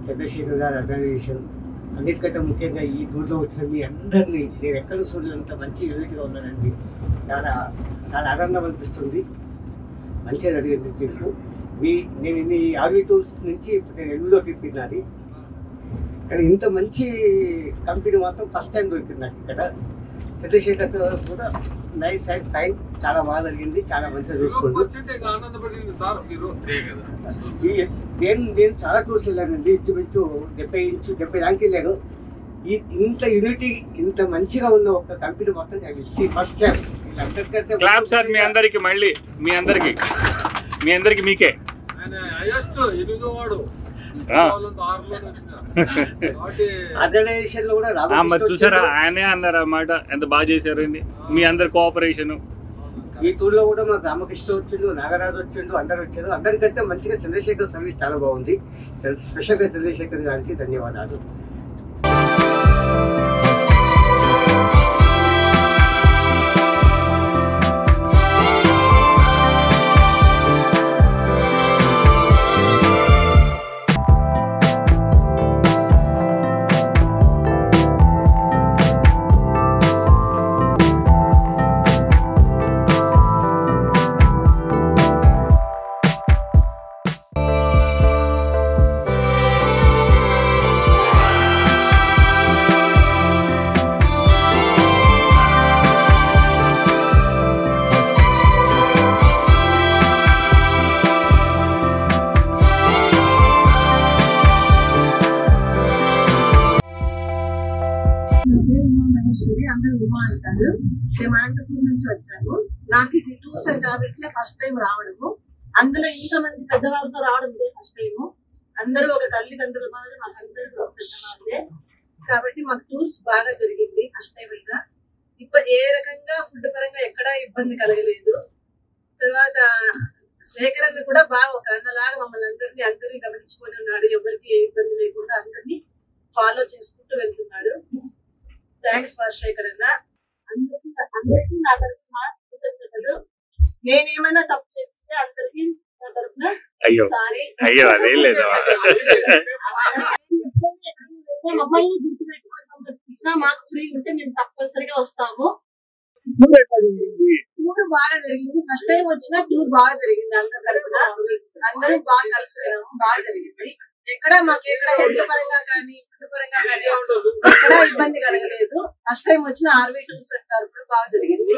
చంద్రశేఖర్ గారి ఆర్గనైజేషన్, అన్నిటికంటే ముఖ్యంగా ఈ టూర్లో వచ్చిన మీ అందరినీ నేను ఎక్కడ చూడలేనంత మంచి యూనిట్గా ఉన్నానండి. చాలా చాలా ఆనందం అనిపిస్తుంది. మంచిగా జరిగింది ట్రిప్. నేను ఇన్ని ఆర్వీ టూర్స్ నుంచి ఇప్పుడు నేను 8వ ట్రిప్ తిన్నది, కానీ ఇంత మంచి కంపెనీ మాత్రం ఫస్ట్ టైం దొరికింది నాకు ఇక్కడ. చంద్రశేఖర్ కూడా నైస్ అండ్ ఫైన్, చాలా బాగా జరిగింది, చాలా మంచిగా చూసుకోండి. నేను చాలా టూర్స్ వెళ్ళానండి, ఇంచుమించు 70 దానికి వెళ్ళాను. ఇంత యూనిటీ, ఇంత మంచిగా ఉన్న ఒక కంపెనీ మాత్రం ఫస్ట్ టైం. క్లాప్ సార్ మీ అందరికి, మళ్ళీ మీ అందరికి మీకే ఆర్గనైజేషన్ లో కూడా చూసారా, ఆయనే అన్నారు అన్నమాట, ఎంత బాగా చేశారండి మీ అందరి కోఆపరేషన్. ఈ టూర్ లో కూడా మాకు రామకృష్ణ వచ్చిండు, నాగరాజు వచ్చిండు, అందరు వచ్చారు. అందరికంటే మంచిగా చంద్రశేఖర్ సర్వీస్ చాలా బాగుంది. స్పెషల్గా చంద్రశేఖర్ గారికి ధన్యవాదాలు. అందరూ ఉమా అంటారు. మేము అనంతపురం నుంచి వచ్చాము. నాకు ఇది tours and travels first time రావడము, అందులో ఇంతమంది పెద్దవాళ్ళతో రావడం ఇదే ఫస్ట్ టైము. అందరూ ఒక తల్లిదండ్రుల మాదిరి మాకు అందరూ పెద్దవాళ్ళే కాబట్టి మాకు టూర్స్ బాగా జరిగింది. ఫస్ట్ టైం అయినా ఇప్పుడు ఏ రకంగా ఫుడ్ పరంగా ఎక్కడా ఇబ్బంది కలగలేదు. తర్వాత శేఖరన్ కూడా బాగా ఒక అన్నలాగా మమ్మల్ని అందరినీ గమనించుకొని ఉన్నాడు. ఎవరికి ఏ ఇబ్బంది లేకుండా అందరినీ ఫాలో చేసుకుంటూ వెళ్తున్నాడు. థ్యాంక్స్ ఫర్ శేఖర్ అన్న. అందరికీ నా తరఫున కృతజ్ఞతలు. నేనేమైనా తప్పు చేస్తే అందరికీ నా తరఫున సారీ. మమ్మల్ని గుర్తుపెట్టుకుని మాకు ఫ్రీ ఉంటే మేము తప్పనిసరిగా వస్తాము. టూర్ బాగా జరిగింది. ఫస్ట్ టైం వచ్చిన టూర్ బాగా జరిగింది. అందరి తరఫున అందరూ బాగా కలిసిపోయినాము. బాగా జరిగింది. ఎక్కడ హెల్త్ పరంగా కానీ ఫుడ్ పరంగా కానీ ఎక్కడ ఇబ్బంది కలగలేదు. ఫస్ట్ టైం వచ్చిన ఆర్వీ టూర్స్ అంటారు బాగా జరిగింది.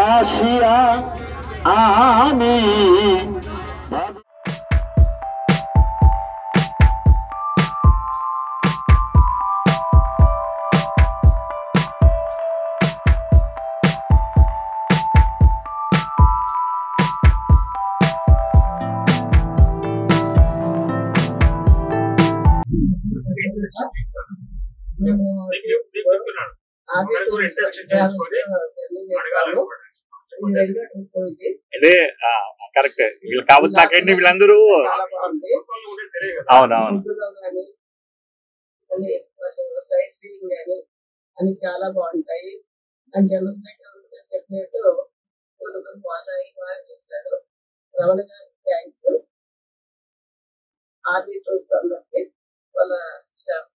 ఆసియా ఆని కరెక్ట్. వీళ్ళు కావచ్చు నాకండి, వీళ్ళందరూ అవునవును సైట్ సీయింగ్ కానీ అన్ని చాలా బాగుంటాయి. అని చంద్రశేఖర్ చెప్పినట్టు ఫాలో అయ్యి బాగా చేశాడు. రమణ గారికి థ్యాంక్స్. ఆర్వీ టూర్స్ అందరికి వాళ్ళ స్టాఫ్